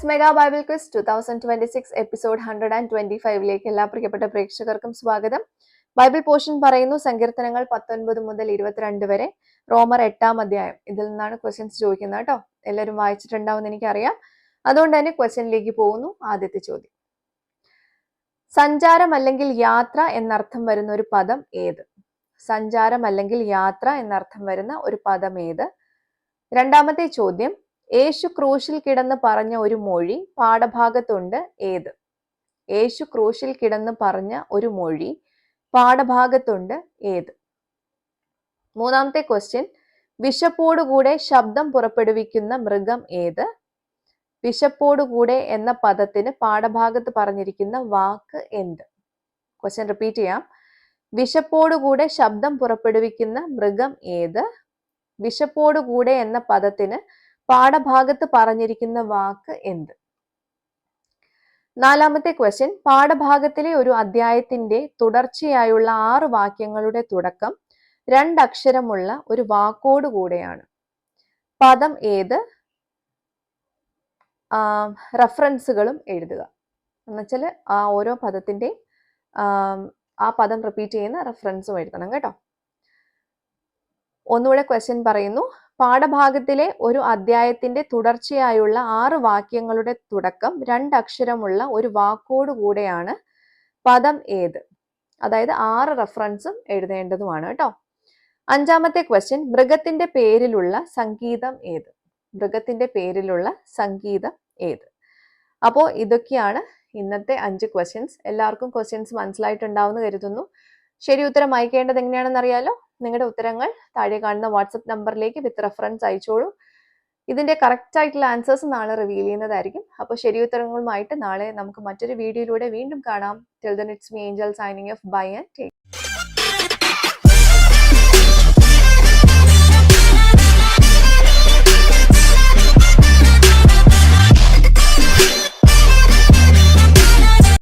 Mega Bible quiz 2026 episode 125ലേക്ക് എല്ലാ പ്രിയപ്പെട്ട പ്രേക്ഷകർക്കും സ്വാഗതം. ബൈബിൾ പോർഷൻ പറയുന്നു സങ്കീർത്തനങ്ങൾ 19 മുതൽ 22 വരെ, റോമർ 8-ാം അധ്യായം. ഇതിൽ നിന്നാണ് ക്വസ്റ്റ്യൻസ് ചോദിക്കുന്നത് കേട്ടോ. എല്ലാവരും വായിച്ചിട്ടുണ്ടാവും എന്ന് എനിക്കറിയാം. അതുകൊണ്ട് തന്നെ ക്വസ്റ്റ്യനിലേക്ക് പോകുന്നു. ആദ്യത്തെ ചോദ്യം, സഞ്ചാരം അല്ലെങ്കിൽ യാത്ര എന്നർത്ഥം വരുന്ന ഒരു പദം ഏത്? സഞ്ചാരം അല്ലെങ്കിൽ യാത്ര എന്നർത്ഥം വരുന്ന ഒരു പദം ഏത്? രണ്ടാമത്തെ ചോദ്യം, യേശു ക്രൂശിൽ കിടന്ന് പറഞ്ഞ ഒരു മൊഴി പാഠഭാഗത്തുണ്ട് ഏത്? യേശു ക്രൂശിൽ കിടന്ന് പറഞ്ഞ ഒരു മൊഴി പാഠഭാഗത്തുണ്ട് ഏത്? മൂന്നാമത്തെ ക്വസ്റ്റ്യൻ, വിശപ്പോടുകൂടെ ശബ്ദം പുറപ്പെടുവിക്കുന്ന മൃഗം ഏത്? വിശപ്പോടുകൂടെ എന്ന പദത്തിന് പാഠഭാഗത്ത് പറഞ്ഞിരിക്കുന്ന വാക്ക് എന്ത്? ക്വസ്റ്റ്യൻ റിപ്പീറ്റ് ചെയ്യാം. വിശപ്പോടുകൂടെ ശബ്ദം പുറപ്പെടുവിക്കുന്ന മൃഗം ഏത്? വിശപ്പോടുകൂടെ എന്ന പദത്തിന് പാഠഭാഗത്ത് പറഞ്ഞിരിക്കുന്ന വാക്ക് എന്ത്? നാലാമത്തെ ക്വസ്റ്റ്യൻ, പാഠഭാഗത്തിലെ ഒരു അധ്യായത്തിന്റെ തുടർച്ചയായുള്ള 6 വാക്യങ്ങളുടെ തുടക്കം 2 അക്ഷരമുള്ള ഒരു വാക്കോടുകൂടെയാണ്. പദം ഏത്? റെഫറൻസുകളും എഴുതുക. എന്നുവെച്ചാൽ ആ ഓരോ പദത്തിന്റെ ആ പദം റിപ്പീറ്റ് ചെയ്യുന്ന റെഫറൻസും എഴുതണം കേട്ടോ. ഒന്നുകൂടെ ക്വസ്റ്റ്യൻ പറയുന്നു, പാഠഭാഗത്തിലെ ഒരു അധ്യായത്തിന്റെ തുടർച്ചയായുള്ള 6 വാക്യങ്ങളുടെ തുടക്കം 2 അക്ഷരമുള്ള ഒരു വാക്കോടുകൂടെയാണ്. പദം ഏത്? അതായത് 6 റെഫറൻസും എഴുതേണ്ടതുമാണ് കേട്ടോ. അഞ്ചാമത്തെ ക്വസ്റ്റ്യൻ, മൃഗത്തിന്റെ പേരിലുള്ള സംഗീതം ഏത്? മൃഗത്തിന്റെ പേരിലുള്ള സംഗീതം ഏത്? അപ്പോൾ ഇതൊക്കെയാണ് ഇന്നത്തെ 5 ക്വസ്റ്റ്യൻസ്. എല്ലാവർക്കും ക്വസ്റ്റ്യൻസ് മനസ്സിലായിട്ടുണ്ടാവുമെന്ന് കരുതുന്നു. ശരി ഉത്തരം അയക്കേണ്ടത് എങ്ങനെയാണെന്ന് അറിയാലോ. നിങ്ങളുടെ ഉത്തരങ്ങൾ താഴെ കാണുന്ന വാട്സപ്പ് നമ്പറിലേക്ക് വിത്ത് റെഫറൻസ് അയച്ചോളൂ. ഇതിന്റെ കറക്റ്റ് ആയിട്ടുള്ള ആൻസേഴ്സ് നാളെ റിവീൽ ചെയ്യുന്നതായിരിക്കും. അപ്പോൾ ശരി ഉത്തരങ്ങളുമായിട്ട് നാളെ നമുക്ക് മറ്റൊരു വീഡിയോയിലൂടെ വീണ്ടും കാണാം. Till then it's me Angel signing off. Bye and take.